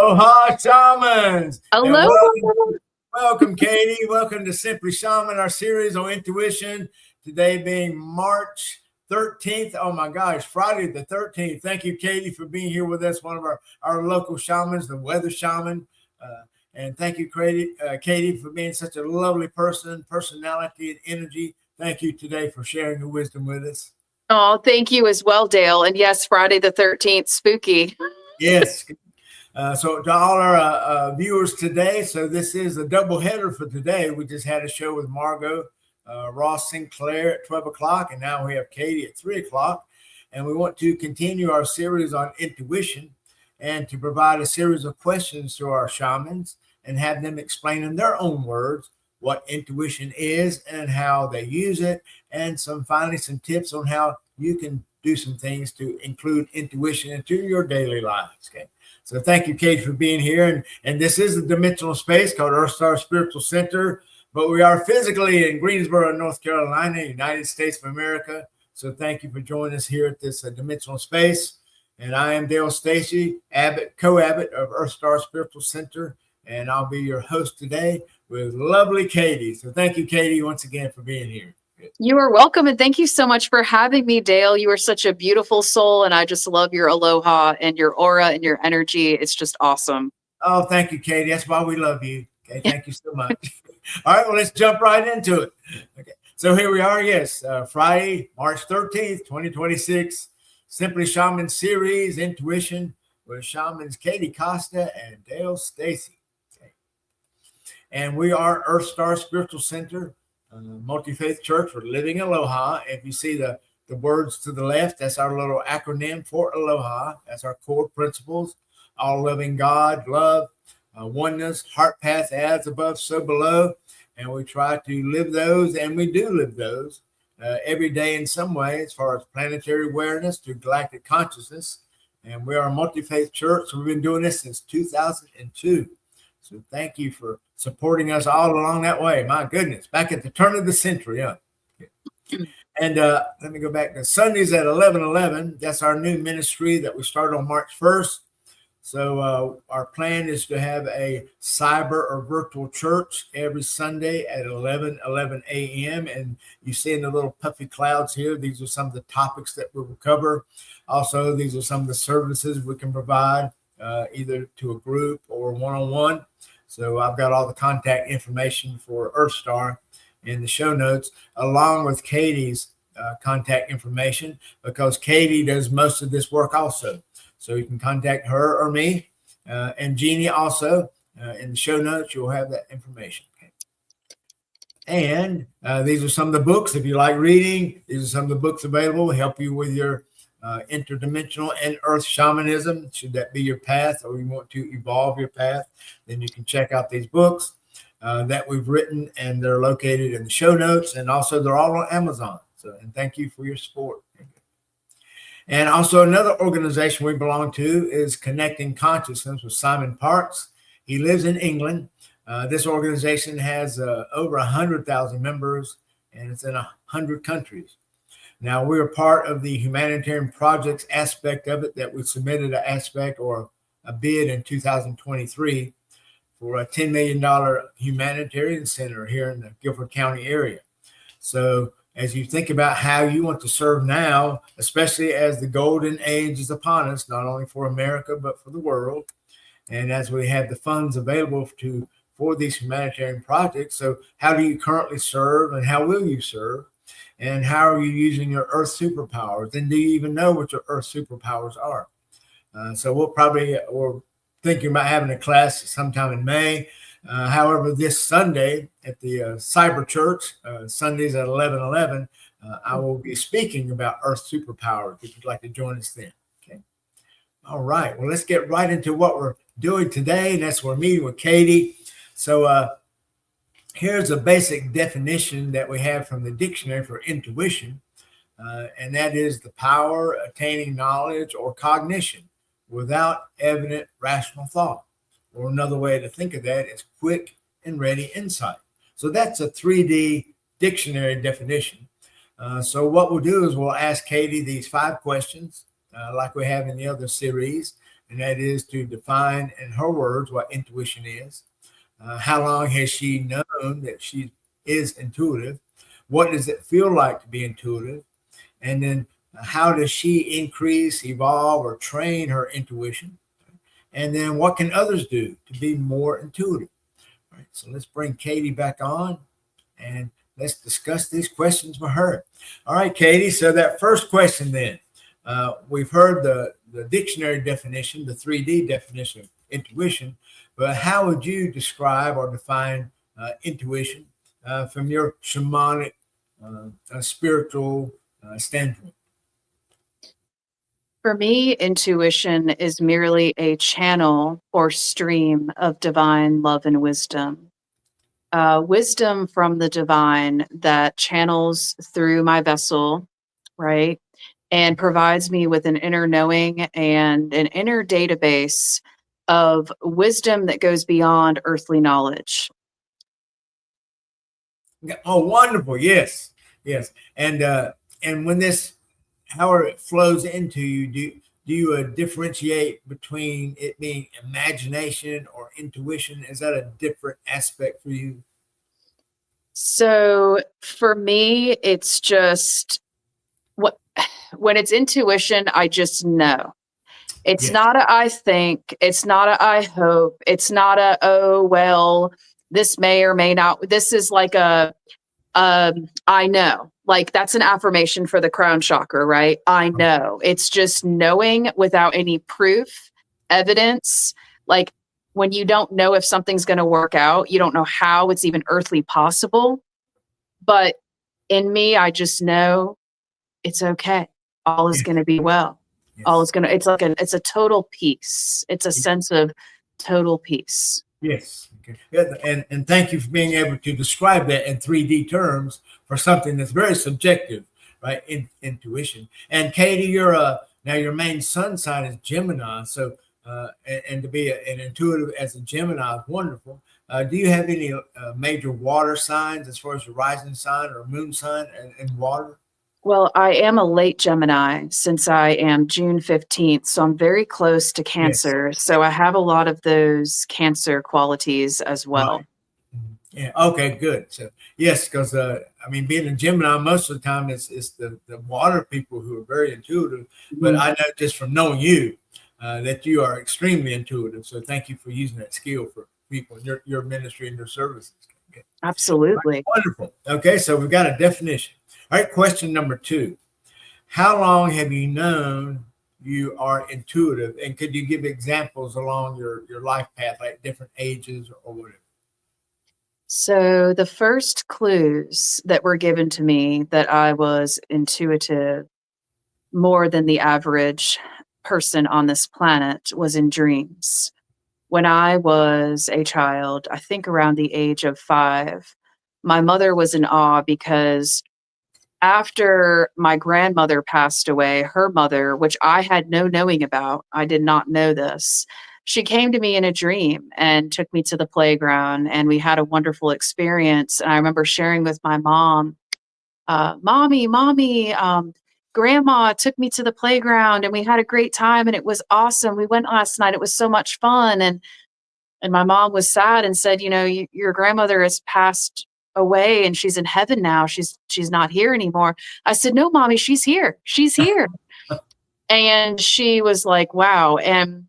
Aloha, Shamans. And Aloha. welcome, Katie. Welcome to Simply Shaman, our series on intuition. Today being March 13th. Oh my gosh, Friday the 13th. Thank you, Katie, for being here with us, one of our local shamans, the weather shaman. And thank you, Katie, for being such a lovely personality, and energy. Thank you today for sharing your wisdom with us. Oh, thank you as well, Dale. And yes, Friday the 13th, spooky. Yes. So to all our viewers today, so this is a double header for today. We just had a show with Margot Ross Sinclair at 12 o'clock, and now we have Katie at 3 o'clock. And we want to continue our series on intuition and to provide a series of questions to our shamans and have them explain in their own words what intuition is and how they use it, and finally some tips on how you can do some things to include intuition into your daily lives. Okay. So thank you, Kate, for being here. And this is a dimensional space called EarthStar Spiritual Center, but we are physically in Greensboro, North Carolina, United States of America. So thank you for joining us here at this dimensional space. And I am Dale Stacy, Co-Abbot of EarthStar Spiritual Center, and I'll be your host today with lovely Katie. So thank you, Katie, once again for being here. You are welcome, and thank you so much for having me, Dale. You are such a beautiful soul, and I just love your aloha and your aura and your energy. It's just awesome. Oh, thank you, Katie. That's why we love you. Okay, thank you so much. All right, well, let's jump right into it. Okay, so here we are. Yes, Friday, March 13th, 2026, Simply Shaman series, Intuition, with shamans Katie Costa and Dale Stacy. Okay. And we are EarthStar Spiritual Center, multi-faith church for living aloha. If you see the words to the left, that's our little acronym for aloha. That's our core principles: all loving God, love, oneness, heart path as above, so below. And we try to live those, and we do live those every day in some way, as far as planetary awareness to galactic consciousness. And we are a multi-faith church. So we've been doing this since 2002. So thank you for supporting us all along that way. My goodness, back at the turn of the century. Yeah. And let me go back to Sundays at 11:11. That's our new ministry that we started on March 1st. So our plan is to have a cyber or virtual church every Sunday at 11:11 a.m. And you see in the little puffy clouds here, these are some of the topics that we will cover. Also, these are some of the services we can provide, either to a group or one-on-one. So I've got all the contact information for EarthStar in the show notes, along with Katie's contact information, because Katie does most of this work also. So you can contact her or me, and Jeanne also. In the show notes, you'll have that information. Okay. And these are some of the books. If you like reading, these are some of the books available to help you with your interdimensional and earth shamanism. Should that be your path, or you want to evolve your path, then you can check out these books that we've written, and they're located in the show notes, and also they're all on Amazon. So, and thank you for your support. And also another organization we belong to is Connecting Consciousness with Simon Parks. He lives in England. This organization has over 100,000 members, and it's in 100 countries. Now, we're part of the humanitarian projects aspect of it, that we submitted an aspect or a bid in 2023 for a $10 million humanitarian center here in the Guilford County area. So as you think about how you want to serve now, especially as the golden age is upon us, not only for America, but for the world, and as we have the funds available for these humanitarian projects, so how do you currently serve, and how will you serve? And how are you using your earth superpowers? And do you even know what your earth superpowers are? So we're thinking about having a class sometime in May. However, this Sunday at the Cyber Church, Sundays at 11:11, I will be speaking about earth superpowers if you'd like to join us then. Okay. All right. Well, let's get right into what we're doing today. And that's we're meeting with Katie. So here's a basic definition that we have from the dictionary for intuition, and that is the power attaining knowledge or cognition without evident rational thought. Or another way to think of that is quick and ready insight. So that's a 3D dictionary definition. So what we'll do is we'll ask Katie these 5 questions, like we have in the other series, and that is to define in her words what intuition is. How long has she known that she is intuitive? What does it feel like to be intuitive? And then how does she increase, evolve, or train her intuition? And then what can others do to be more intuitive? All right, so let's bring Katie back on and let's discuss these questions with her. All right, Katie, so that first question then, we've heard the dictionary definition, the 3D definition of intuition, but how would you describe or define intuition from your shamanic spiritual standpoint? For me, intuition is merely a channel or stream of divine love and wisdom. Wisdom from the divine that channels through my vessel, right? And provides me with an inner knowing and an inner database of wisdom that goes beyond earthly knowledge. Oh, wonderful. Yes. Yes. And when this, however it flows into you, do you differentiate between it being imagination or intuition? Is that a different aspect for you? So for me, it's just when it's intuition, I just know. It's not a I think, it's not a I hope, it's not a, oh, well, this may or may not. This is like a I know. Like that's an affirmation for the crown chakra, right? I know. It's just knowing without any proof, evidence. Like when you don't know if something's going to work out, you don't know how it's even earthly possible. But in me, I just know it's okay. All is going to be well. Yes. All is going to, it's a total peace. It's a sense of total peace. Yes. Okay. Yeah, and thank you for being able to describe that in 3D terms for something that's very subjective, right? Intuition. And Katie, now your main sun sign is Gemini, so and to be an intuitive as a Gemini is wonderful. Do you have any major water signs as far as your rising sign or moon sign and water? Well, I am a late Gemini since I am June 15th, so I'm very close to Cancer. Yes. So I have a lot of those Cancer qualities as well. Right. Yeah. Okay, good. So yes, because being a Gemini, most of the time it's the water people who are very intuitive. But I know just from knowing you that you are extremely intuitive. So thank you for using that skill for people in your ministry and your services. Okay. Absolutely. Right. Wonderful. Okay, so we've got a definition. All right, question number 2. How long have you known you are intuitive? And could you give examples along your life path, like different ages or whatever? So the first clues that were given to me that I was intuitive more than the average person on this planet was in dreams. When I was a child, I think around the age of 5, my mother was in awe because after my grandmother passed away, her mother, which I had no knowing about, I did not know this, she came to me in a dream and took me to the playground, and we had a wonderful experience. And I remember sharing with my mom, Mommy, Grandma took me to the playground and we had a great time and it was awesome. We went last night. It was so much fun. And my mom was sad and said, your grandmother has passed away and she's in heaven now. She's not here anymore. I said, no, Mommy, she's here. She's here. And she was like, wow. And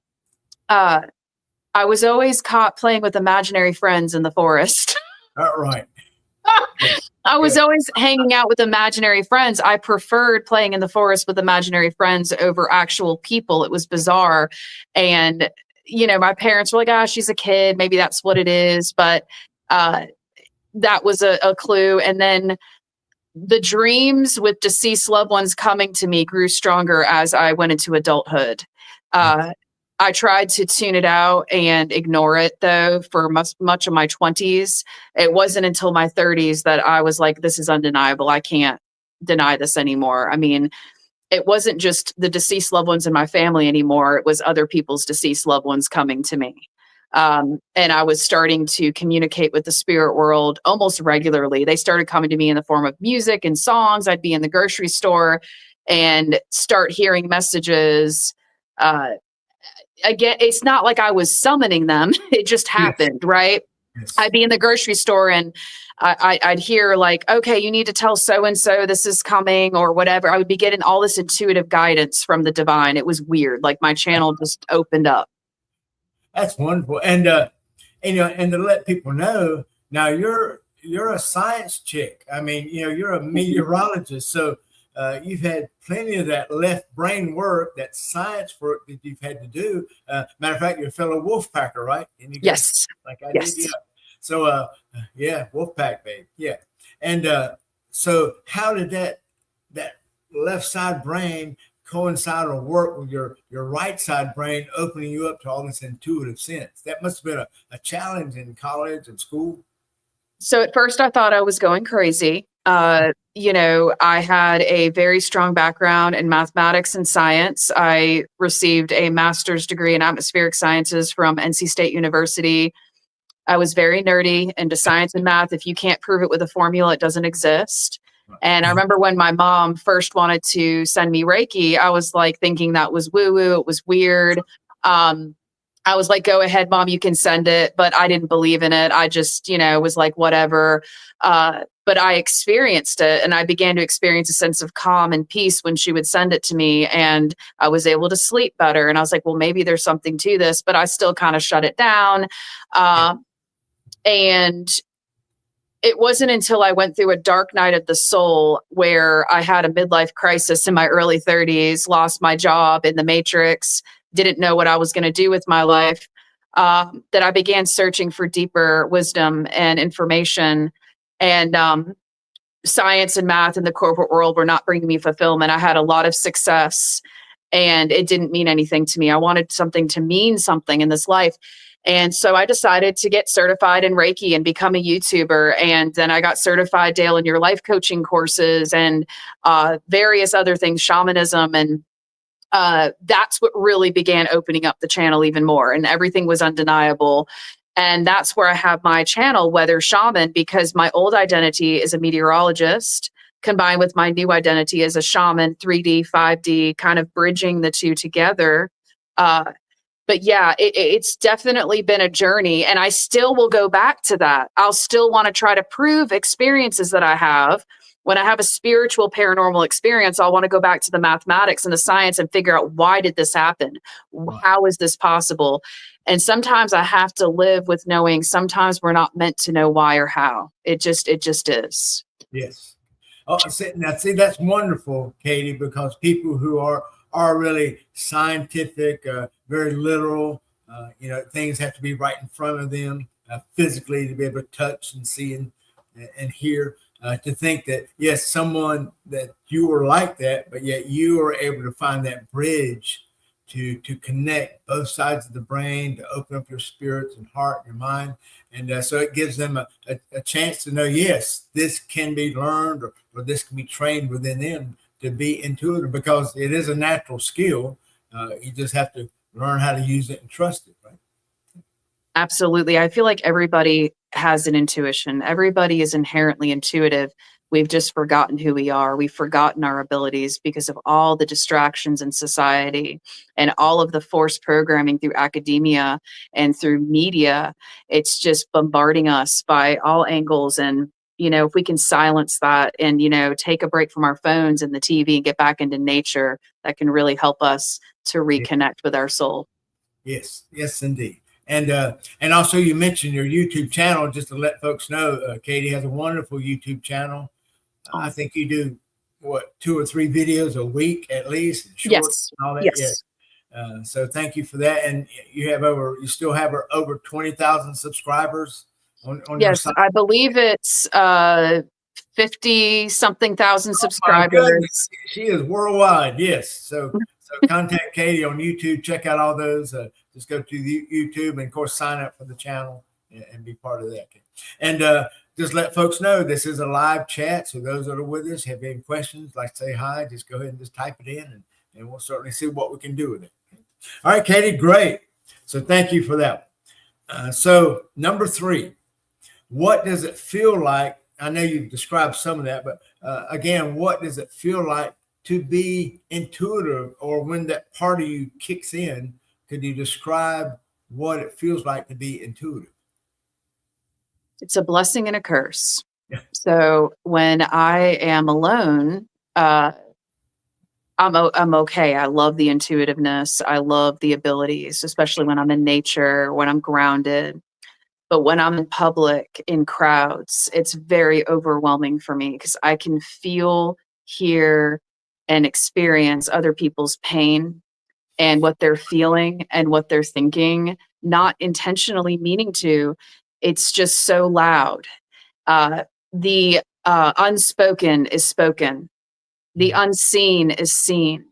I was always caught playing with imaginary friends in the forest. All right. I was always hanging out with imaginary friends. I preferred playing in the forest with imaginary friends over actual people. It was bizarre. And, my parents were like, she's a kid. Maybe that's what it is. But that was a clue. And then the dreams with deceased loved ones coming to me grew stronger as I went into adulthood. I tried to tune it out and ignore it, though, for much of my 20s. It wasn't until my 30s that I was like, this is undeniable. I can't deny this anymore. It wasn't just the deceased loved ones in my family anymore. It was other people's deceased loved ones coming to me. And I was starting to communicate with the spirit world almost regularly. They started coming to me in the form of music and songs. I'd be in the grocery store and start hearing messages. again, it's not like I was summoning them. It just happened, right? Yes. I'd be in the grocery store and I'd hear like, okay, you need to tell so-and-so this is coming or whatever. I would be getting all this intuitive guidance from the divine. It was weird. Like my channel just opened up. That's wonderful. And and to let people know, now you're a science chick. I mean, you're a meteorologist, so you've had plenty of that left brain work, that science work that you've had to do. Matter of fact, you're a fellow Wolfpacker, right? And you Yes. Like I Yes. did, yeah. So yeah, Wolfpack, babe. Yeah. And so how did that left side brain coincide or work with your right side brain, opening you up to all this intuitive sense? That must have been a challenge in college and school. So at first I thought I was going crazy. I had a very strong background in mathematics and science. I received a master's degree in atmospheric sciences from NC State University. I was very nerdy into science and math. If you can't prove it with a formula, it doesn't exist. And I remember when my mom first wanted to send me Reiki, I was like thinking that was woo-woo. It was weird. I was like, go ahead, mom, you can send it. But I didn't believe in it. I just, was like, whatever. But I experienced it, and I began to experience a sense of calm and peace when she would send it to me, and I was able to sleep better. And I was like, well, maybe there's something to this, but I still kind of shut it down. And it wasn't until I went through a dark night of the soul where I had a midlife crisis in my early 30s, lost my job in the Matrix, didn't know what I was going to do with my life, that I began searching for deeper wisdom and information. And science and math in the corporate world were not bringing me fulfillment. I had a lot of success, and it didn't mean anything to me. I wanted something to mean something in this life. And so I decided to get certified in Reiki and become a YouTuber. And then I got certified, Dale, in your life coaching courses and various other things, shamanism. And that's what really began opening up the channel even more. And everything was undeniable. And that's where I have my channel, Weather Shaman, because my old identity is a meteorologist combined with my new identity as a shaman, 3D, 5D, kind of bridging the two together. But yeah, it's definitely been a journey, and I still will go back to that. I'll still want to try to prove experiences that I have. When I have a spiritual paranormal experience, I'll want to go back to the mathematics and the science and figure out, why did this happen? Wow. How is this possible? And sometimes I have to live with knowing sometimes we're not meant to know why or how. It just is. Yes. Oh, now see, that's wonderful, Katie, because people who are really scientific, very literal, things have to be right in front of them physically to be able to touch and see and hear. To think that, yes, someone that you were like that, but yet you were able to find that bridge to connect both sides of the brain, to open up your spirits and heart and your mind. And so it gives them a chance to know, yes, this can be learned or this can be trained within them to be intuitive, because it is a natural skill. You just have to learn how to use it and trust it, right? Absolutely. I feel like everybody has an intuition. Everybody is inherently intuitive. We've just forgotten who we are. We've forgotten our abilities because of all the distractions in society and all of the forced programming through academia and through media. It's just bombarding us by all angles. And, if we can silence that and, take a break from our phones and the TV and get back into nature, that can really help us to reconnect with our soul. Yes, indeed. And also, you mentioned your YouTube channel. Just to let folks know, Katie has a wonderful YouTube channel. I think you do 2 or 3 videos a week at least, shorts and all that. Yes. Yeah. So thank you for that. And you still have over 20,000 subscribers on your site. I believe it's 50 something thousand subscribers. She is worldwide. Yes. So contact Katie on YouTube. Check out all those. Just go to the YouTube and, of course, sign up for the channel and be part of that. And just let folks know this is a live chat. So those that are with us, have any questions, like to say hi, just go ahead and just type it in, and we'll certainly see what we can do with it. All right, Katie, great. So thank you for that. So number 3, what does it feel like? I know you've described some of that, but again, what does it feel like to be intuitive, or when that part of you kicks in could you describe what it feels like to be intuitive? It's a blessing and a curse. Yeah. So when I am alone, I'm okay. I love the intuitiveness. I love the abilities, especially when I'm in nature, when I'm grounded. But when I'm in public, in crowds, it's very overwhelming for me because I can feel, hear, and experience other people's pain and what they're feeling and what they're thinking, not intentionally meaning to. It's just so loud. The unspoken is spoken. The unseen is seen.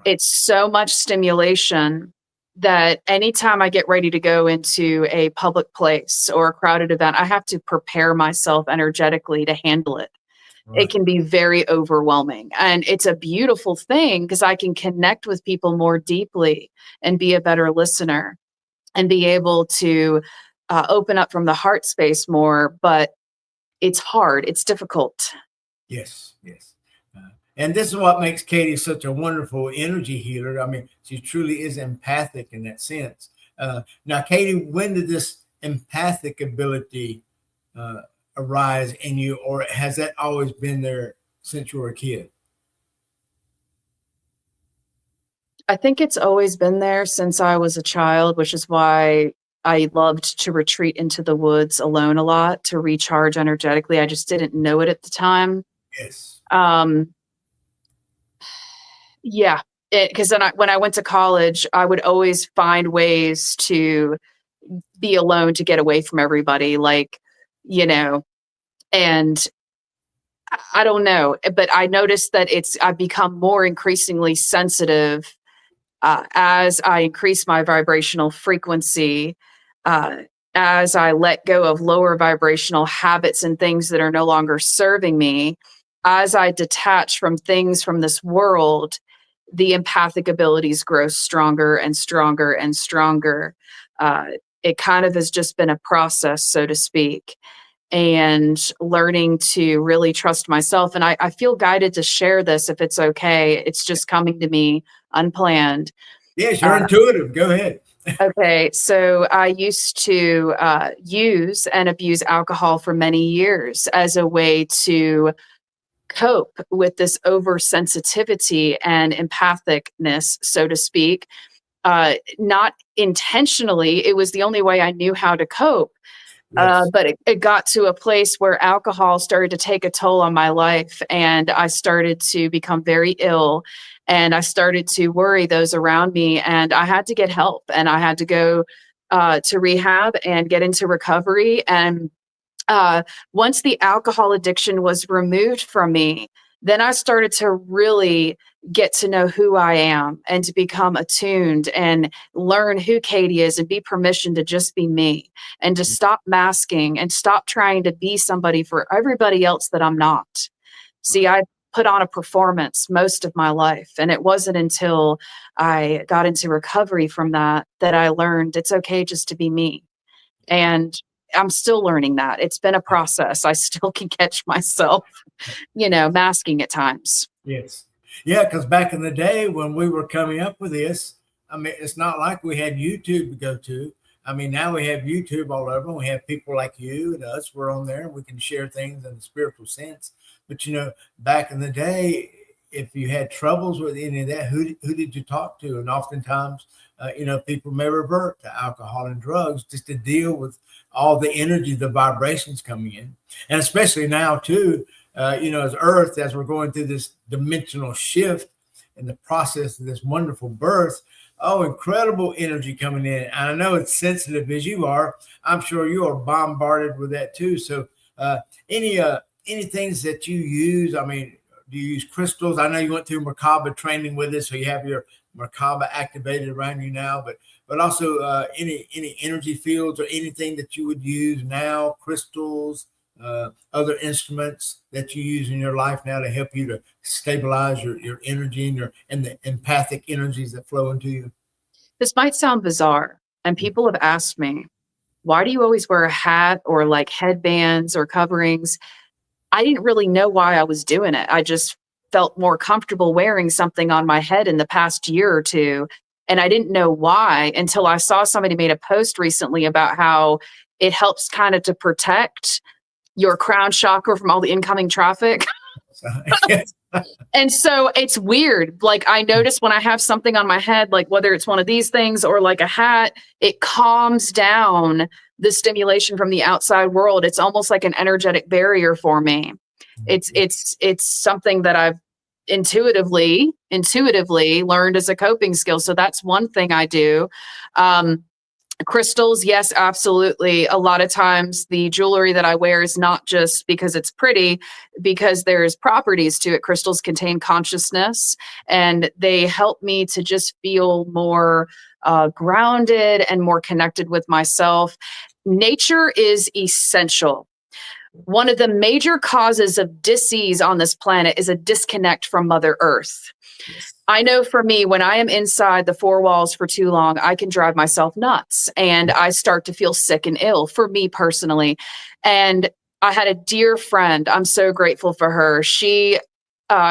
It's so much stimulation that anytime I get ready to go into a public place or a crowded event, I have to prepare myself energetically to handle it. Right. It can be very overwhelming. And it's a beautiful thing because I can connect with people more deeply and be a better listener and be able to open up from the heart space more. But it's hard, it's difficult. Yes, yes. And this is what makes Katie such a wonderful energy healer. I mean, she truly is empathic in that sense. Now, Katie, when did this empathic ability arise in you, or has that always been there since you were a kid? I think it's always been there since I was a child, which is why I loved to retreat into the woods alone a lot to recharge energetically. I just didn't know it at the time. Yes. Yeah, because then when I went to college, I would always find ways to be alone to get away from everybody, like, and I don't know, but I noticed that I've become more increasingly sensitive as I increase my vibrational frequency, uh, as I let go of lower vibrational habits and things that are no longer serving me, as I detach from things from this world, the empathic abilities grow stronger and stronger and stronger. It kind of has just been a process, so to speak, and learning to really trust myself. And I feel guided to share this if it's okay. It's just coming to me unplanned. Yes, you're intuitive. Go ahead. Okay, so I used to use and abuse alcohol for many years as a way to cope with this oversensitivity and empathicness, so to speak. Not intentionally, it was the only way I knew how to cope. Yes. But it got to a place where alcohol started to take a toll on my life, and I started to become very ill, and I started to worry those around me, and I had to get help, and I had to go to rehab and get into recovery. And once the alcohol addiction was removed from me, then I started to really get to know who I am and to become attuned and learn who Katie is and be permission to just be me and to stop masking and stop trying to be somebody for everybody else that I'm not. See, I put on a performance most of my life, and it wasn't until I got into recovery from that that I learned it's okay just to be me. And I'm still learning that. It's been a process. I still can catch myself, masking at times. Yes. Yeah, because back in the day when we were coming up with this, I mean, it's not like we had YouTube to go to. I mean, now we have YouTube all over. And we have people like you and us. We're on there. And we can share things in the spiritual sense. But back in the day, if you had troubles with any of that, who did you talk to? And oftentimes, people may revert to alcohol and drugs just to deal with all the energy, the vibrations coming in, and especially now too. As Earth, as we're going through this dimensional shift in the process of this wonderful birth, incredible energy coming in. And I know it's sensitive as you are. I'm sure you are bombarded with that too. So, any things that you use? I mean, do you use crystals? I know you went through Merkaba training with us, so you have your Merkaba activated around you now. But also any energy fields or anything that you would use now, crystals. Other instruments that you use in your life now to help you to stabilize your energy and the empathic energies that flow into you? This might sound bizarre, and people have asked me, why do you always wear a hat or like headbands or coverings? I didn't really know why I was doing it. I just felt more comfortable wearing something on my head in the past year or two. And I didn't know why until I saw somebody made a post recently about how it helps kind of to protect your crown chakra from all the incoming traffic. Yes. And so it's weird. Like I notice when I have something on my head, like whether it's one of these things or like a hat, it calms down the stimulation from the outside world. It's almost like an energetic barrier for me. It's something that I've intuitively learned as a coping skill. So that's one thing I do. Crystals, yes, absolutely. A lot of times the jewelry that I wear is not just because it's pretty, because there's properties to it. Crystals contain consciousness, and they help me to just feel more grounded and more connected with myself. Nature is essential. One of the major causes of disease on this planet is a disconnect from Mother Earth. Yes. I know for me, when I am inside the four walls for too long, I can drive myself nuts and I start to feel sick and ill, for me personally. And I had a dear friend. I'm so grateful for her. She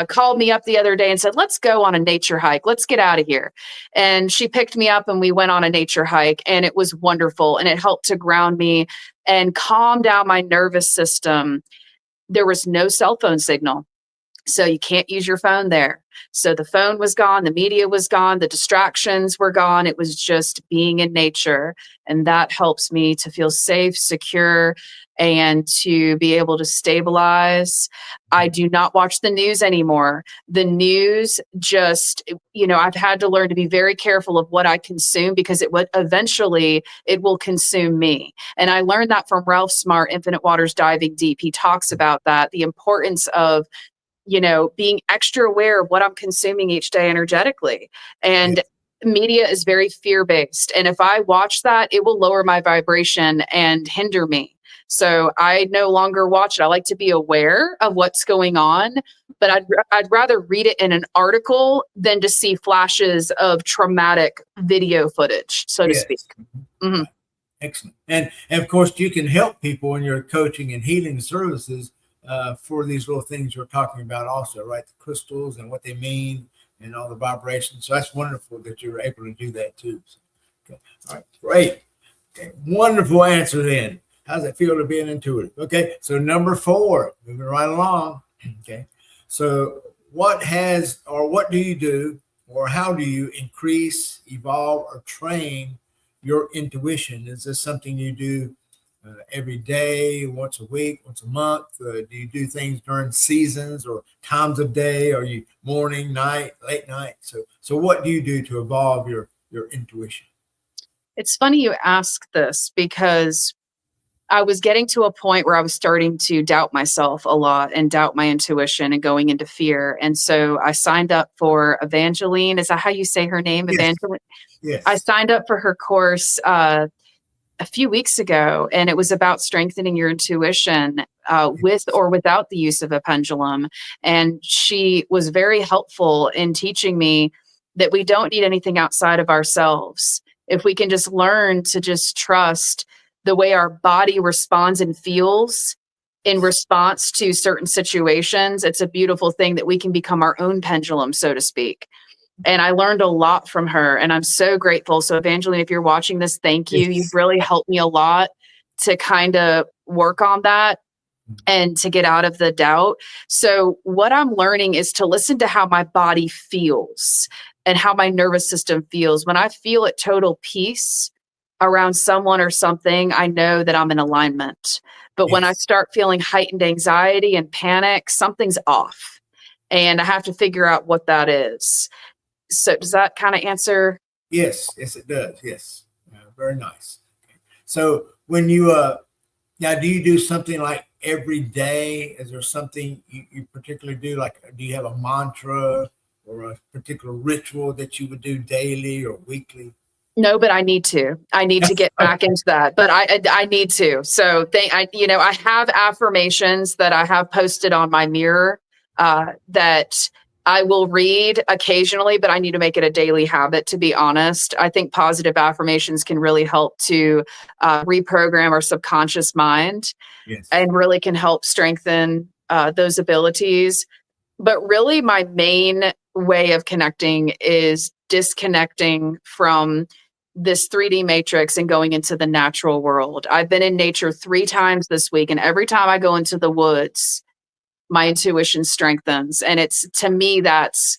called me up the other day and said, let's go on a nature hike. Let's get out of here. And she picked me up and we went on a nature hike, and it was wonderful. And it helped to ground me and calm down my nervous system. There was no cell phone signal, so you can't use your phone there. So the phone was gone, the media was gone, the distractions were gone. It was just being in nature. And that helps me to feel safe, secure, and to be able to stabilize. I do not watch the news anymore. The news just, I've had to learn to be very careful of what I consume, because it will consume me. And I learned that from Ralph Smart, Infinite Waters Diving Deep. He talks about that, the importance of being extra aware of what I'm consuming each day energetically. And Yes. media is very fear-based. And if I watch that, it will lower my vibration and hinder me. So I no longer watch it. I like to be aware of what's going on, but I'd rather read it in an article than to see flashes of traumatic video footage, so to Yes. speak. Mm-hmm. Excellent. And of course, you can help people in your coaching and healing services for these little things you're talking about also, right? The crystals and what they mean and all the vibrations. So that's wonderful that you're able to do that too. So, okay. All right, great. Okay. Wonderful answer then. How's it feel to be an intuitive? Okay, so number 4, moving right along. Okay, so what do you do, or how do you increase, evolve, or train your intuition? Is this something you do every day, once a week, once a month? Do you do things during seasons or times of day? Are you morning, night, late night? So what do you do to evolve your intuition? It's funny you ask this, because I was getting to a point where I was starting to doubt myself a lot and doubt my intuition and going into fear. And so I signed up for Evangeline. Is that how you say her name? Yes. Evangeline? Yes. I signed up for her course a few weeks ago, and it was about strengthening your intuition with or without the use of a pendulum. And she was very helpful in teaching me that we don't need anything outside of ourselves. If we can just learn to just trust the way our body responds and feels in response to certain situations, it's a beautiful thing that we can become our own pendulum, so to speak. And I learned a lot from her, and I'm so grateful. So Evangeline, if you're watching this, thank you. Yes. You've really helped me a lot to kind of work on that and to get out of the doubt. So what I'm learning is to listen to how my body feels and how my nervous system feels. When I feel at total peace around someone or something, I know that I'm in alignment. But when I start feeling heightened anxiety and panic, something's off. And I have to figure out what that is. So does that kind of answer? Yes, it does. Yes, very nice. Okay. So when you now, do you do something like every day? Is there something you particularly do? Like, do you have a mantra or a particular ritual that you would do daily or weekly? No, but I need to. I need to get back into that. But I need to. So I have affirmations that I have posted on my mirror that I will read occasionally, but I need to make it a daily habit, to be honest. I think positive affirmations can really help to reprogram our subconscious mind. Yes. And really can help strengthen those abilities. But really, my main way of connecting is disconnecting from this 3D matrix and going into the natural world. I've been in nature 3 times this week, and every time I go into the woods, my intuition strengthens. And it's, to me, that's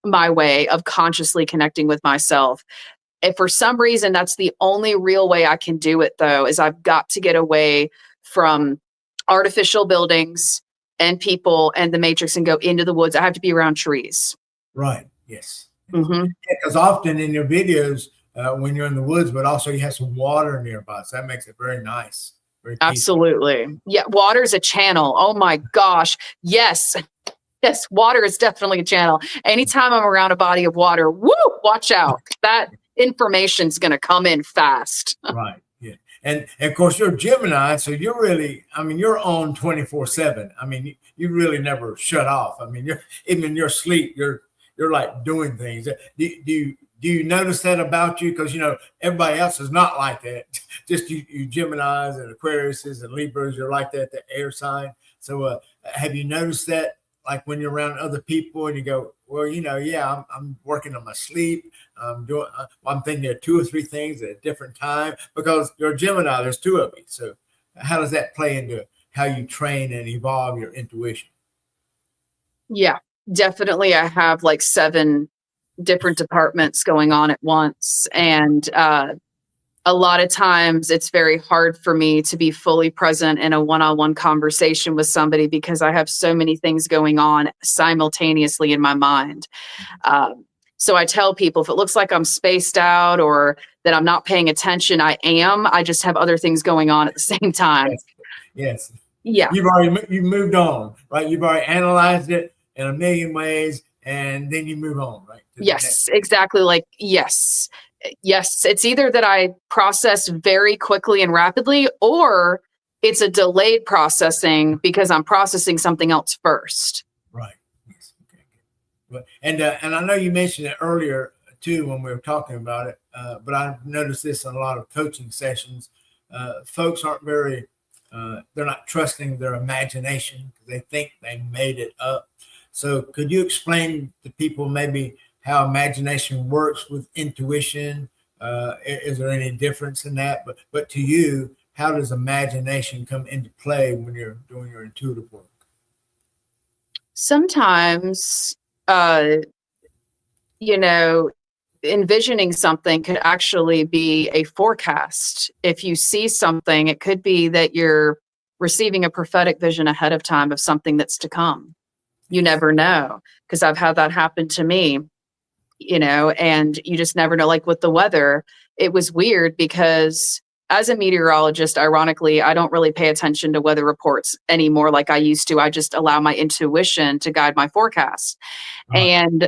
my way of consciously connecting with myself. If for some reason that's the only real way I can do it, though, is I've got to get away from artificial buildings and people and the matrix and go into the woods. I have to be around trees. Right. Yes. Mm-hmm. Because often in your videos, when you're in the woods, but also you have some water nearby, so that makes it very nice. Very peaceful. Absolutely. Yeah. Water's a channel. Oh my gosh. Yes. Yes. Water is definitely a channel. Anytime I'm around a body of water, woo, watch out. That information's going to come in fast. Right. Yeah. And of course you're Gemini, so you're really, I mean, you're on 24/7. I mean, you really never shut off. I mean, you're even in your sleep, you're like doing things. Do you notice that about you? Because, you know, everybody else is not like that. Just you Geminis and Aquariuses and Libras, you're like that, the air sign. So have you noticed that, like when you're around other people and you go, well, you know, yeah, I'm working on my sleep. I'm thinking of 2 or 3 things at a different time, because you're a Gemini, there's 2 of you. So how does that play into how you train and evolve your intuition? Yeah, definitely. I have like 7 different departments going on at once. And a lot of times it's very hard for me to be fully present in a one-on-one conversation with somebody because I have so many things going on simultaneously in my mind. So I tell people, if it looks like I'm spaced out or that I'm not paying attention, I am. I just have other things going on at the same time. Yes. Yeah. You've moved on, right? You've already analyzed it in a million ways, and then you move on, right? Yes, exactly. Like, yes. It's either that I process very quickly and rapidly, or it's a delayed processing because I'm processing something else first. Right. Yes. Okay. Good. And I know you mentioned it earlier too when we were talking about it, but I've noticed this in a lot of coaching sessions. Folks aren't very, they're not trusting their imagination because they think they made it up. So could you explain to people maybe how imagination works with intuition? Is there any difference in that? But to you, how does imagination come into play when you're doing your intuitive work? Sometimes, you know, envisioning something could actually be a forecast. If you see something, it could be that you're receiving a prophetic vision ahead of time of something that's to come. You never know, because I've had that happen to me, you know, and you just never know. Like with the weather, it was weird because as a meteorologist, ironically, I don't really pay attention to weather reports anymore like I used to. I just allow my intuition to guide my forecast. Right. And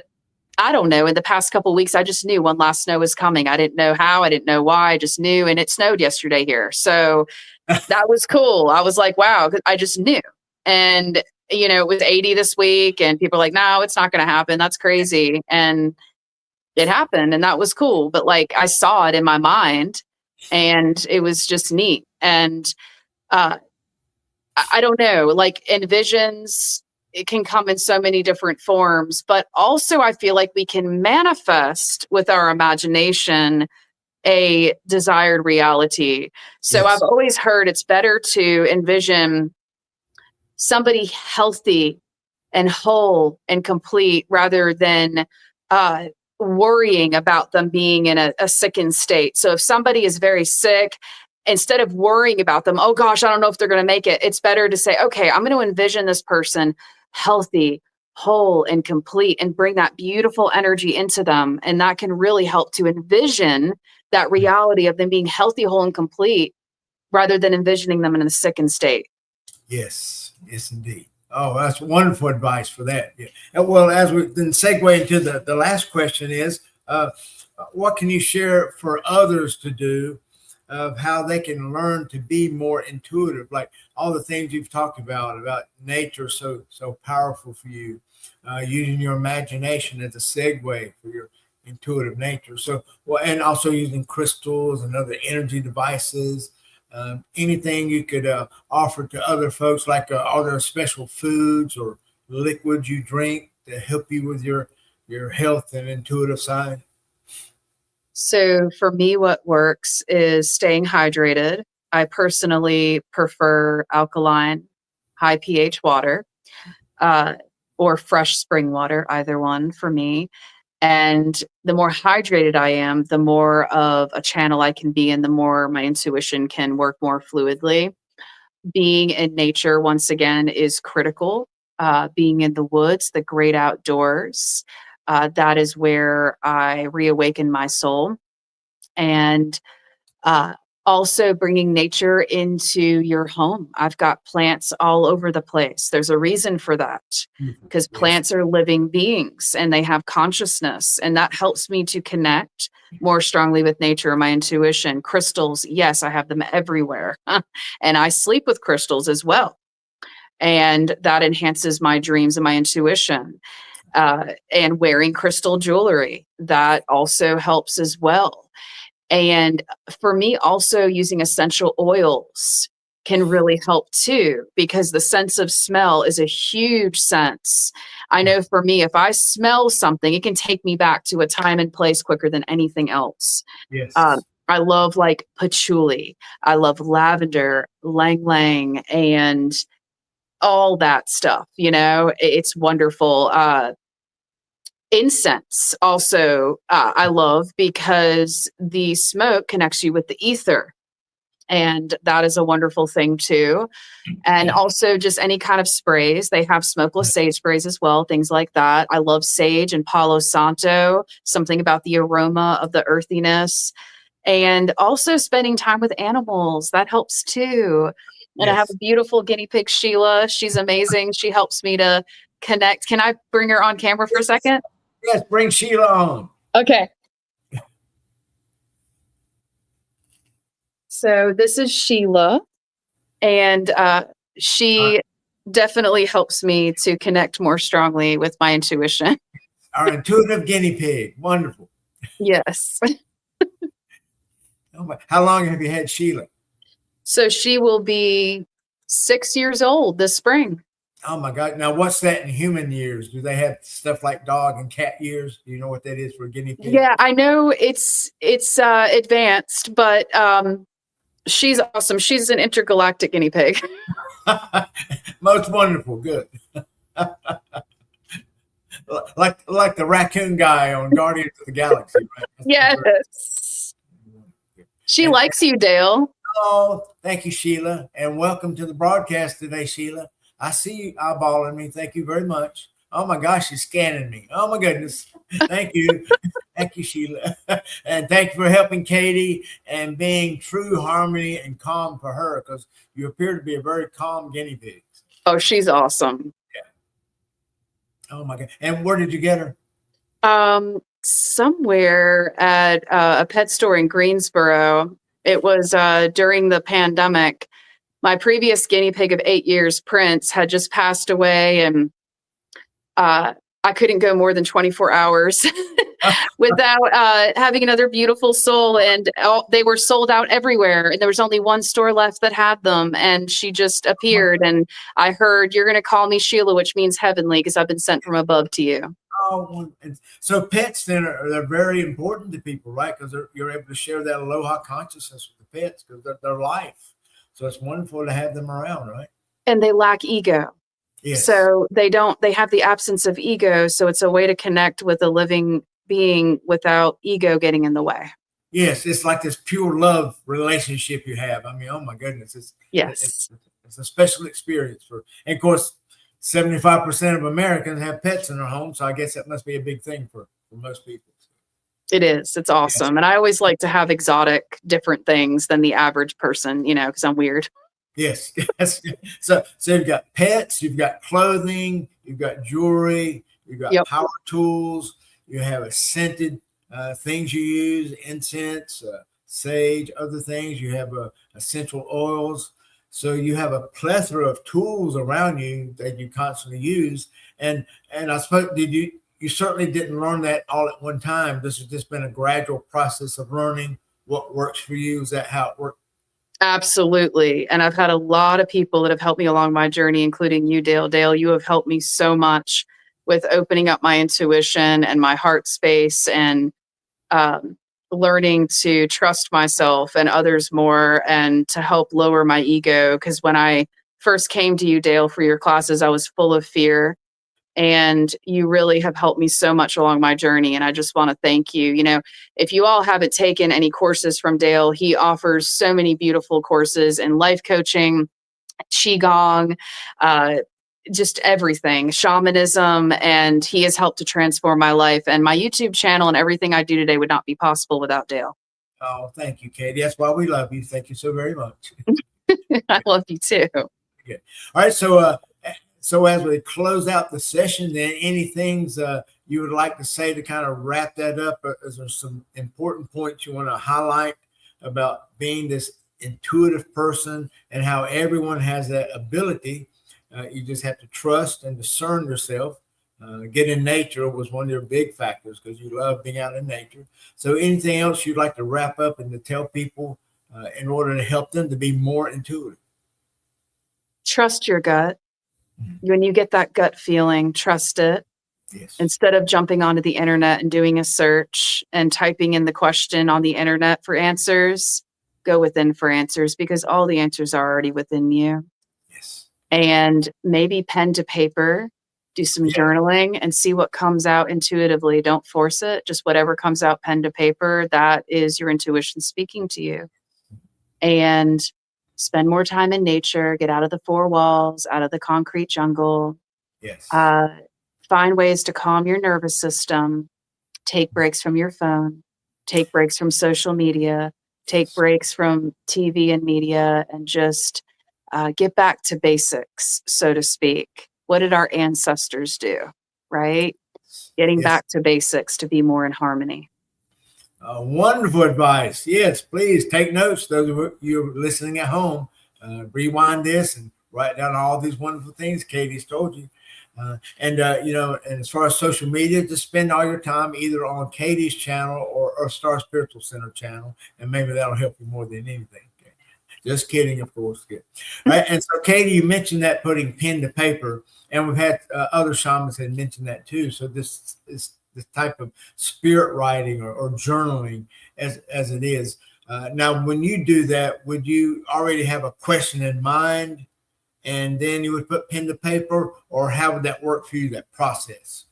I don't know, in the past couple of weeks, I just knew one last snow was coming. I didn't know how, I didn't know why, I just knew. And it snowed yesterday here. So that was cool. I was like, wow, I just knew. And, you know, it was 80 this week and people are like, no, it's not going to happen. That's crazy. And it happened and that was cool. But like, I saw it in my mind and it was just neat. And I don't know, like envisions, it can come in so many different forms, but also I feel like we can manifest with our imagination a desired reality. So Yes. I've always heard it's better to envision somebody healthy and whole and complete rather than worrying about them being in a sickened state. So if somebody is very sick, instead of worrying about them, oh gosh, I don't know if they're going to make it, it's better to say, okay, I'm going to envision this person healthy, whole, and complete, and bring that beautiful energy into them. And that can really help to envision that reality of them being healthy, whole, and complete rather than envisioning them in a sickened state. Yes, indeed. Oh, that's wonderful advice for that. Yeah. Well, as we then segue into the last question is, what can you share for others to do of how they can learn to be more intuitive? Like all the things you've talked about nature, so powerful for you, using your imagination as a segue for your intuitive nature. So, well, and also using crystals and other energy devices. Anything you could offer to other folks, like are there special foods or liquids you drink to help you with your health and intuitive side? So for me, what works is staying hydrated. I personally prefer alkaline, high pH water, or fresh spring water, either one for me. And the more hydrated I am, the more of a channel I can be, and the more my intuition can work more fluidly. Being in nature, once again, is critical. Being in the woods, the great outdoors, that is where I reawaken my soul. And uh, also bringing nature into your home. I've got plants all over the place. There's a reason for that, because Yes. plants are living beings and they have consciousness, and that helps me to connect more strongly with nature and my intuition. Crystals, yes, I have them everywhere. And I sleep with crystals as well. And that enhances my dreams and my intuition. And wearing crystal jewelry, that also helps as well. And for me, also using essential oils can really help too, because the sense of smell is a huge sense. I know for me, if I smell something, it can take me back to a time and place quicker than anything else. Yes. I love like patchouli. I love lavender, lang lang, and all that stuff. It's wonderful. Incense also, I love, because the smoke connects you with the ether, and that is a wonderful thing too. And also just any kind of sprays. They have smokeless sage sprays as well, things like that. I love sage and Palo Santo, something about the aroma of the earthiness. And also spending time with animals, that helps too. And I have Yes. a beautiful guinea pig, Sheila. She's amazing. She helps me to connect. Can I bring her on camera for a second? Yes, bring Sheila on. Okay. So this is Sheila, and she definitely helps me to connect more strongly with my intuition. Our intuitive guinea pig. Wonderful. Yes. How long have you had Sheila? So she will be 6 years old this spring. Oh my God. Now, what's that in human years? Do they have stuff like dog and cat years? Do you know what that is for a guinea pig? Yeah, I know it's advanced, but she's awesome. She's an intergalactic guiney pig. Most wonderful. Good. like the raccoon guy on Guardians of the Galaxy, right? Yes. She likes you, Dale. Oh, thank you, Sheila. And welcome to the broadcast today, Sheila. I see you eyeballing me. Thank you very much. Oh my gosh, she's scanning me. Oh my goodness. Thank you. Thank you, Sheila. And thank you for helping Katie and being true harmony and calm for her, because you appear to be a very calm guinea pig. Oh, she's awesome. Yeah. Oh my God. And where did you get her? Somewhere at a pet store in Greensboro. It was during the pandemic. My previous guinea pig of 8 years, Prince, had just passed away, and I couldn't go more than 24 hours without having another beautiful soul. And they were sold out everywhere. And there was only one store left that had them. And she just appeared. And I heard, "You're going to call me Sheila," which means heavenly, because I've been sent from above to you. Oh, so pets then they're very important to people, right? Because you're able to share that aloha consciousness with the pets, because they're life. So it's wonderful to have them around, right? And they lack ego. Yes. So they have the absence of ego. So it's a way to connect with a living being without ego getting in the way. Yes, it's like this pure love relationship you have. I mean, oh my goodness, it's a special experience and of course, 75% of Americans have pets in their home, so I guess that must be a big thing for most people. It is. It's awesome. Yes. And I always like to have exotic, different things than the average person, because I'm weird. Yes. So you've got pets, you've got clothing, you've got jewelry, you've got power tools, you have a scented things you use, incense, sage, other things. You have essential oils. So you have a plethora of tools around you that you constantly use. And I suppose, you certainly didn't learn that all at one time. This has just been a gradual process of learning what works for you. Is that how it worked? Absolutely. And I've had a lot of people that have helped me along my journey, including you, Dale. Dale, you have helped me so much with opening up my intuition and my heart space, and learning to trust myself and others more and to help lower my ego. Because when I first came to you, Dale, for your classes, I was full of fear. And you really have helped me so much along my journey. And I just want to thank you. You know, if you all haven't taken any courses from Dale, he offers so many beautiful courses in life coaching, Qigong, just everything, shamanism. And he has helped to transform my life. And my YouTube channel and everything I do today would not be possible without Dale. Oh, thank you, Katie. That's why we love you. Thank you so very much. I love you too. Good. All right. So as we close out the session, then any things you would like to say to kind of wrap that up? Is there some important points you want to highlight about being this intuitive person and how everyone has that ability? You just have to trust and discern yourself. Get in nature was one of your big factors because you love being out in nature. So anything else you'd like to wrap up and to tell people in order to help them to be more intuitive? Trust your gut. When you get that gut feeling, trust it. Yes. Instead of jumping onto the internet and doing a search and typing in the question on the internet for answers, go within for answers because all the answers are already within you. Yes. And maybe pen to paper, do some journaling and see what comes out intuitively. Don't force it. Just whatever comes out pen to paper, that is your intuition speaking to you. And spend more time in nature, get out of the four walls, out of the concrete jungle. Yes. Find ways to calm your nervous system. Take breaks from your phone. Take breaks from social media. Take breaks from TV and media and just get back to basics, so to speak. What did our ancestors do, right? Getting back to basics to be more in harmony. Wonderful advice. Yes, please take notes. Those of you listening at home, rewind this and write down all these wonderful things Katie's told you. And as far as social media, just spend all your time either on Katie's channel or EarthStar Spiritual Center channel, and maybe that'll help you more than anything. Okay? Just kidding, of course. Good. Right. And so, Katie, you mentioned that putting pen to paper, and we've had other shamans had mentioned that too. So this is this type of spirit writing or journaling as it is. Now, when you do that, would you already have a question in mind and then you would put pen to paper, or how would that work for you, that process?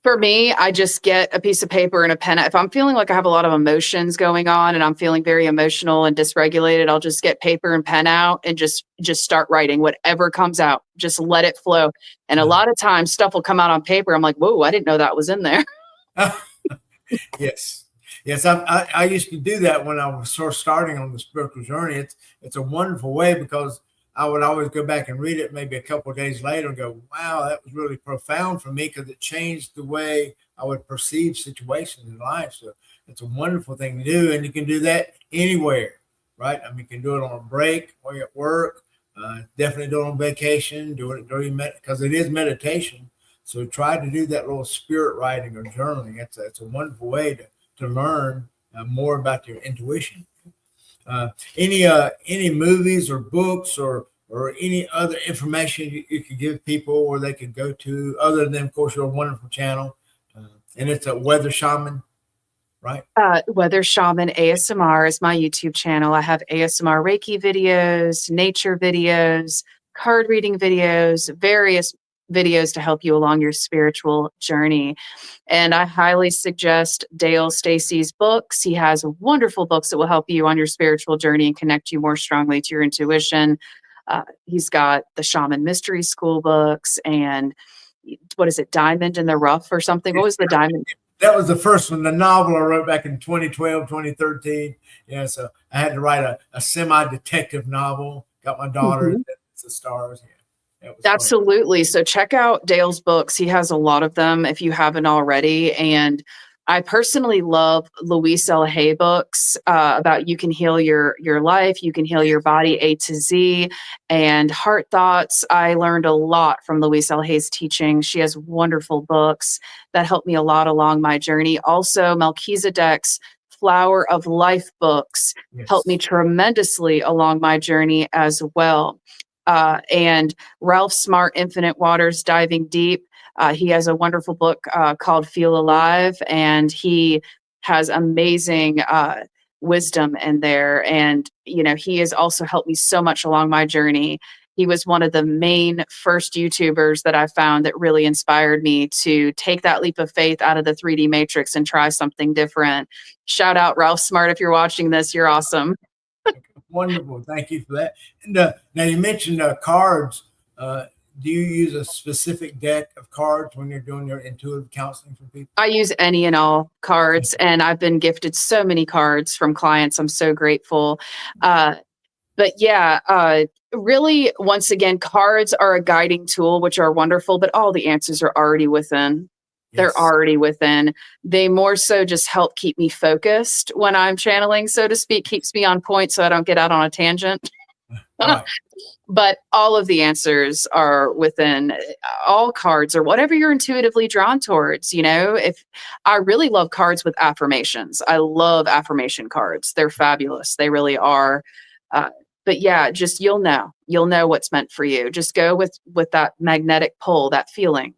For me, I just get a piece of paper and a pen. If I'm feeling like I have a lot of emotions going on and I'm feeling very emotional and dysregulated, I'll just get paper and pen out and just start writing whatever comes out. Just let it flow. And a lot of times stuff will come out on paper. I'm like, whoa, I didn't know that was in there. Yes. I used to do that when I was sort of starting on the spiritual journey. It's a wonderful way because I would always go back and read it maybe a couple of days later and go, wow, that was really profound for me because it changed the way I would perceive situations in life. So it's a wonderful thing to do. And you can do that anywhere, right? I mean, you can do it on a break while you're at work, definitely do it on vacation, do it during because it is meditation. So try to do that little spirit writing or journaling. It's a wonderful way to learn more about your intuition. Any movies or books or any other information you could give people or they could go to other than, of course, your wonderful channel. And it's a Weather Shaman, right? Weather Shaman ASMR is my YouTube channel. I have ASMR Reiki videos, nature videos, card reading videos, various videos to help you along your spiritual journey. And I highly suggest Dale Stacy's books. He has wonderful books that will help you on your spiritual journey and connect you more strongly to your intuition. He's got the Shaman Mystery School books and what is it, Diamond in the Rough or something? What was the Diamond? That was the first one, the novel I wrote back in 2012, 2013. Yeah, so I had to write a semi-detective novel. Got my daughter in the stars. Yeah. Absolutely. So check out Dale's books. He has a lot of them if you haven't already. And I personally love A.L.O.H.A books about you can heal your life, you can heal your body A to Z, and Heart Thoughts. I learned a lot from A.L.O.H.'s teaching. She has wonderful books that helped me a lot along my journey. Also, Melchizedek's Flower of Life books helped me tremendously along my journey as well. And Ralph Smart, Infinite Waters, Diving Deep. He has a wonderful book called Feel Alive, and he has amazing wisdom in there. And, you know, he has also helped me so much along my journey. He was one of the main first YouTubers that I found that really inspired me to take that leap of faith out of the 3D matrix and try something different. Shout out Ralph Smart. If you're watching this, you're awesome. Wonderful. Thank you for that. And now you mentioned cards. Do you use a specific deck of cards when you're doing your intuitive counseling for people? I use any and all cards, and I've been gifted so many cards from clients. I'm so grateful. But yeah, really, once again, cards are a guiding tool, which are wonderful, but all the answers are already within. Yes. They're already within. They more so just help keep me focused when I'm channeling, so to speak, keeps me on point so I don't get out on a tangent. Right. But all of the answers are within all cards or whatever you're intuitively drawn towards. You know, if I really love cards with affirmations, I love affirmation cards. They're fabulous. They really are. But yeah, just you'll know what's meant for you. Just go with that magnetic pull, that feeling.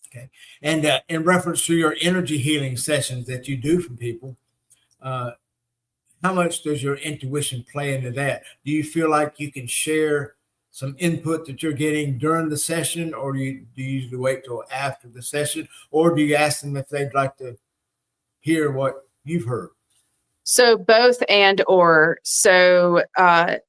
Okay. And in reference to your energy healing sessions that you do for people, how much does your intuition play into that? Do you feel like you can share some input that you're getting during the session, or do you usually wait till after the session, or do you ask them if they'd like to hear what you've heard? So both and or. So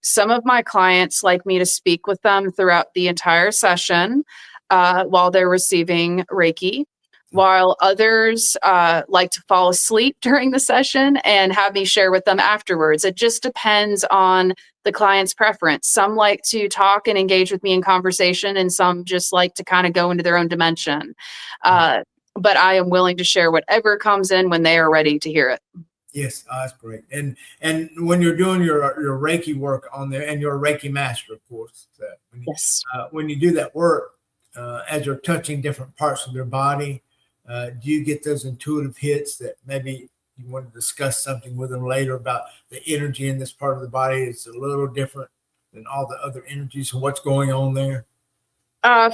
some of my clients like me to speak with them throughout the entire session while they're receiving Reiki, while others like to fall asleep during the session and have me share with them afterwards. It just depends on the client's preference. Some like to talk and engage with me in conversation, and some just like to kind of go into their own dimension. But I am willing to share whatever comes in when they are ready to hear it. Yes, that's great. And when you're doing your Reiki work on there, and you're a Reiki master, of course, yes. When you do that work, as you're touching different parts of their body, do you get those intuitive hits that maybe you want to discuss something with them later about the energy in this part of the body? It's a little different than all the other energies. So what's going on there?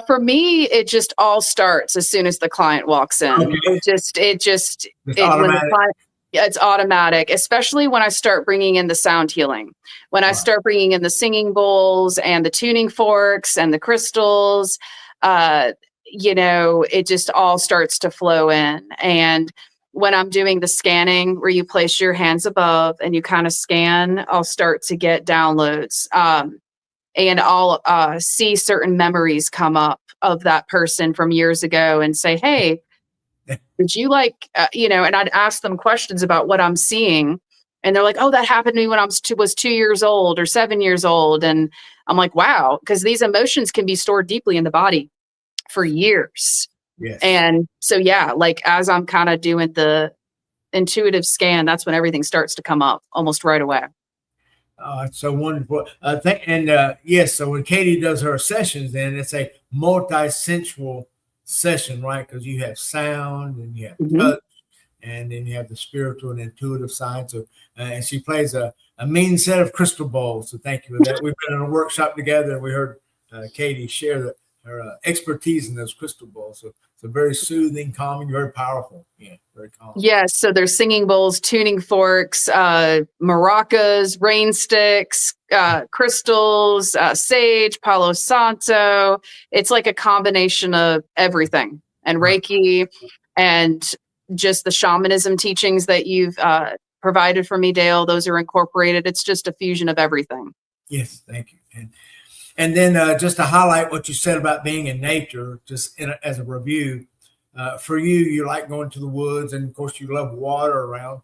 For me, it just all starts as soon as the client walks in. Okay. It's automatic, especially when I start bringing in the sound healing. When I start bringing in the singing bowls and the tuning forks and the crystals, you know, it just all starts to flow in. And when I'm doing the scanning where you place your hands above and you kind of scan, I'll start to get downloads. And I'll see certain memories come up of that person from years ago and say, hey, did you like, you know, and I'd ask them questions about what I'm seeing. And they're like, oh, that happened to me when I was 2 years old or 7 years old. And I'm like, wow, because these emotions can be stored deeply in the body for years. Yes. And so, yeah, like as I'm kind of doing the intuitive scan, that's when everything starts to come up almost right away. It's so wonderful. Yes, so when Katie does her sessions, then it's a multi-sensual session, right? Because you have sound and you have touch, and then you have the spiritual and intuitive side. So, and she plays a mean set of crystal balls. So thank you for that. We've been in a workshop together, and we heard Katie share her expertise in those crystal balls. So it's very soothing, calming, very powerful. Yeah, very calm. Yes. So there's singing bowls, tuning forks, maracas, rain sticks, crystals, sage, Palo Santo. It's like a combination of everything, and Reiki, and just the shamanism teachings that you've provided for me, Dale. Those are incorporated. It's just a fusion of everything. Yes. Thank you. And then just to highlight what you said about being in nature, just as a review, for you like going to the woods, and of course you love water around,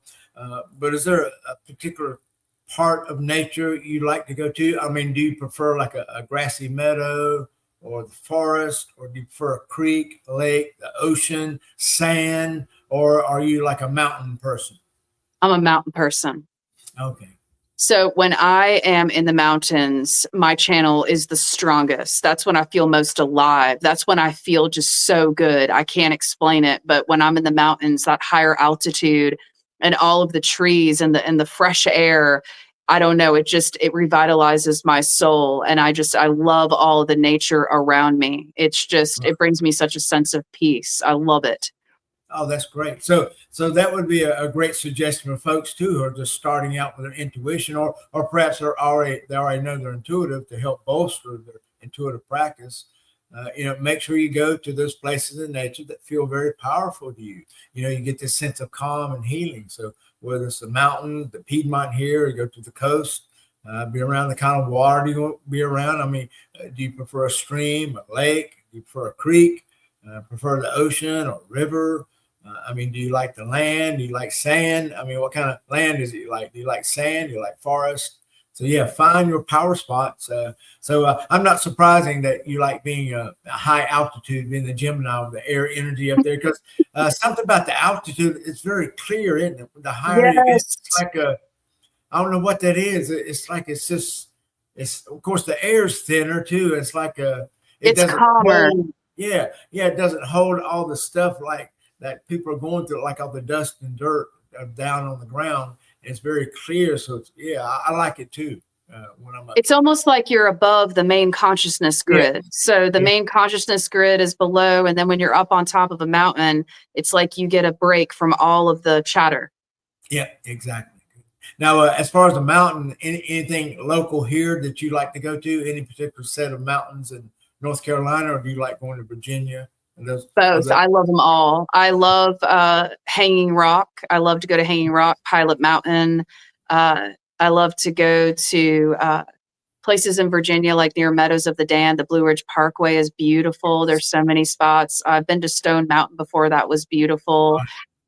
but is there a particular part of nature you like to go to? I mean, do you prefer like a grassy meadow or the forest, or do you prefer a creek, a lake, the ocean, sand, or are you like a mountain person? I'm a mountain person. Okay. So when I am in the mountains, my channel is the strongest. That's when I feel most alive. That's when I feel just so good. I can't explain it. But when I'm in the mountains, that higher altitude and all of the trees and the fresh air, I don't know. It revitalizes my soul. And I love all of the nature around me. It brings me such a sense of peace. I love it. Oh, that's great. So that would be a great suggestion for folks too who are just starting out with their intuition, or perhaps they already know they're intuitive, to help bolster their intuitive practice. Make sure you go to those places in nature that feel very powerful to you. You get this sense of calm and healing. So whether it's the mountain, the Piedmont here, or you go to the coast, be around the kind of water you want to be around. I mean, do you prefer a stream, a lake? Do you prefer a creek? Prefer the ocean or river? Do you like the land? Do you like sand? I mean, what kind of land is it you like? Do you like sand? Do you like forest? So yeah, find your power spots. I'm not surprising that you like being a high altitude, being the Gemini with the air energy up there, because something about the altitude, it's very clear, isn't it? The higher you get, it's like I don't know what that is. It's of course the air's thinner too. It's like it's calmer. Yeah, it doesn't hold all the stuff like that people are going through, like all the dust and dirt down on the ground. It's very clear. So I like it too. When I'm up. It's almost like you're above the main consciousness grid. Yeah. So the main consciousness grid is below, and then when you're up on top of a mountain, it's like you get a break from all of the chatter. Yeah, exactly. Now, as far as the mountain, anything local here that you like to go to? Any particular set of mountains in North Carolina, or do you like going to Virginia? Both. I love them all. I love Hanging Rock. I love to go to Hanging Rock, Pilot Mountain. I love to go to places in Virginia, like near Meadows of the Dand. The Blue Ridge Parkway is beautiful. There's so many spots. I've been to Stone Mountain before. That was beautiful.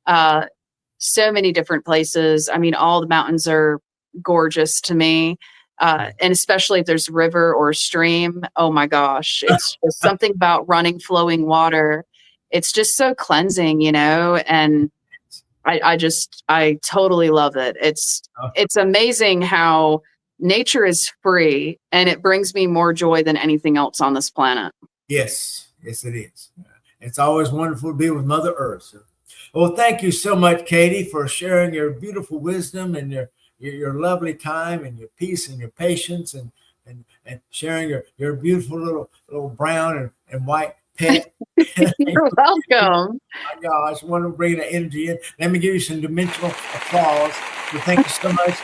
So many different places. I mean, all the mountains are gorgeous to me. And especially if there's a river or a stream, oh my gosh, it's just something about running, flowing water. It's just so cleansing, and I totally love it. It's amazing how nature is free, and it brings me more joy than anything else on this planet. Yes, it is. It's always wonderful to be with Mother Earth. So, well, thank you so much, Katie, for sharing your beautiful wisdom and your lovely time and your peace and your patience and sharing your beautiful little brown and white pet. You're welcome. My gosh, I want to bring the energy in. Let me give you some dimensional applause. So thank you so much.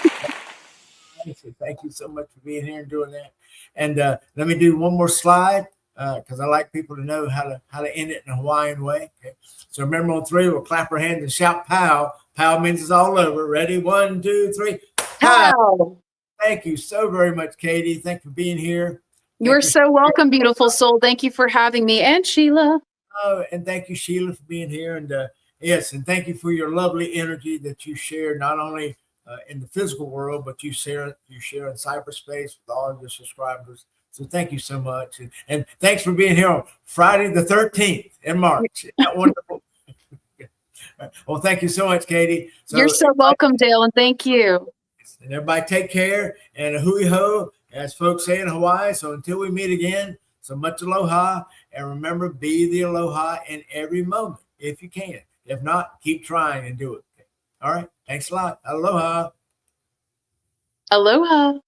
Thank you so much for being here and doing that. And let me do one more slide, because I like people to know how to end it in a Hawaiian way. Okay. So remember, on 3, we'll clap our hands and shout "pow." Pow means it's all over. Ready? 1, 2, 3. Pow! Thank you so very much, Katie. Thank you for being here. You're so welcome, beautiful soul. Thank you for having me, and Sheila. Oh, and thank you, Sheila, for being here. And yes, and thank you for your lovely energy that you share, not only in the physical world, but you share in cyberspace with all of your subscribers. So thank you so much. And thanks for being here on Friday the 13th in March. Isn't that wonderful? Well, thank you so much, Katie. You're so welcome, Dale, and thank you. And everybody take care, and a hui ho, as folks say in Hawaii. So until we meet again, so much aloha. And remember, be the aloha in every moment if you can. If not, keep trying and do it. All right. Thanks a lot. Aloha. Aloha.